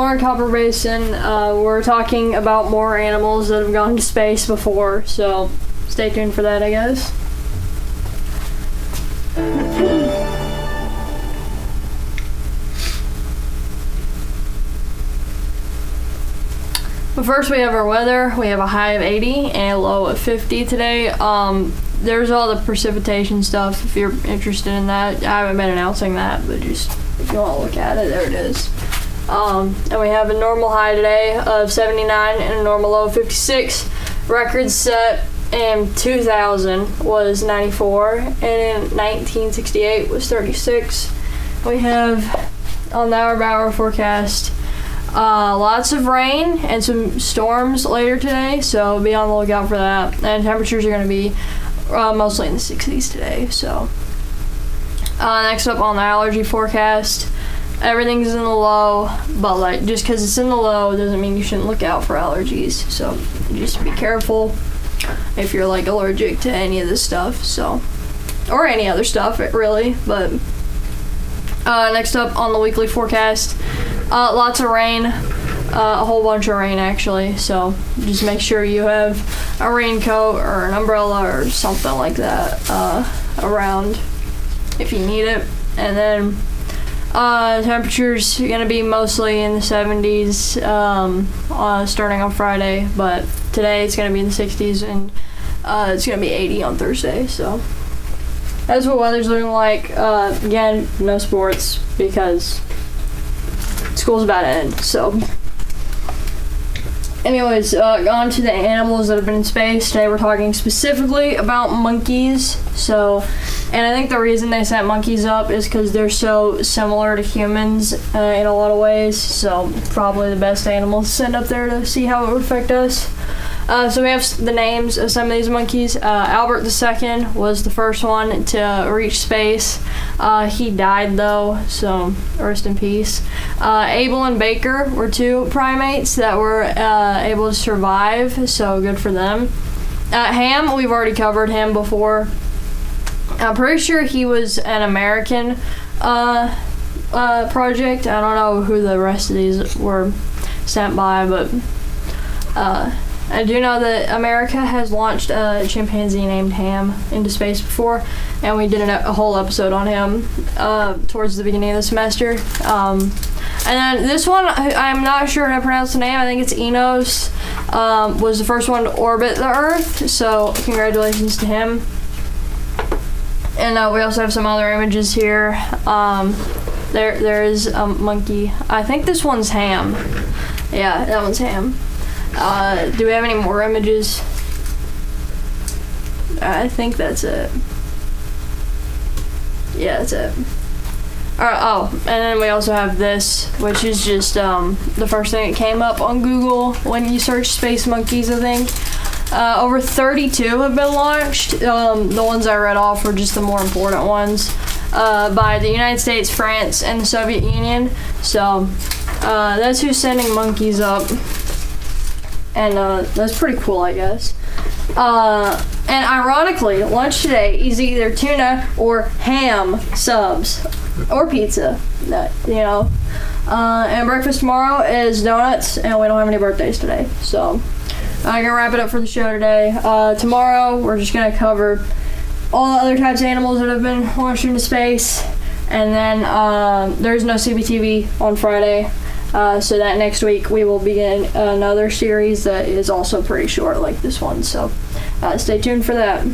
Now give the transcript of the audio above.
more in Copper Basin. We're talking about more animals that have gone to space before, so stay tuned for that, I guess. But first we have our weather. We have a high of 80 and a low of 50 today. There's all the precipitation stuff if you're interested in that. I haven't been announcing that, but just if you want to look at it, there it is. And we have a normal high today of 79 and a normal low of 56. Record set in 2000 was 94, and in 1968 was 36. We have on the hour-by-hour forecast lots of rain and some storms later today, so be on the lookout for that. And temperatures are going to be mostly in the 60s today. So next up on the allergy forecast, everything's in the low, but like just because it's in the low doesn't mean you shouldn't look out for allergies. So just be careful if you're like allergic to any of this stuff, so, or any other stuff really. But next up on the weekly forecast, lots of rain, a whole bunch of rain actually, so just make sure you have a raincoat or an umbrella or something like that around if you need it. And then temperatures are going to be mostly in the 70s starting on Friday, but today it's going to be in the 60s, and it's going to be 80 on Thursday. So that's what weather's looking like. Again, no sports because school's about to end. So anyways, on to the animals that have been in space. Today we're talking specifically about monkeys. So, and I think the reason they sent monkeys up is because they're so similar to humans in a lot of ways. So probably the best animals to send up there to see how it would affect us. So we have the names of some of these monkeys. Albert II was the first one to reach space. He died though, so rest in peace. Abel and Baker were two primates that were able to survive, so good for them. Ham, we've already covered him before. I'm pretty sure he was an American project. I don't know who the rest of these were sent by, but I do know that America has launched a chimpanzee named Ham into space before, and we did a whole episode on him towards the beginning of the semester. And then this one, I'm not sure how to pronounce the name. I think it's Enos. Was the first one to orbit the Earth, so congratulations to him. And we also have some other images here. There is a monkey. I think this one's Ham. Yeah, that one's Ham. Do we have any more images? I think that's it. Yeah, that's it. Oh, and then we also have this, which is just the first thing that came up on Google when you search space monkeys, I think. Over 32 have been launched. The ones I read off were just the more important ones by the United States, France, and the Soviet Union. So that's who's sending monkeys up. And that's pretty cool, I guess. And ironically, lunch today is either tuna or ham subs or pizza. You know. And breakfast tomorrow is donuts, and we don't have any birthdays today. So I'm gonna wrap it up for the show today. Tomorrow we're just gonna cover all the other types of animals that have been launched into space, and then there's no CBTV on Friday. So that next week we will begin another series that is also pretty short like this one. So stay tuned for that.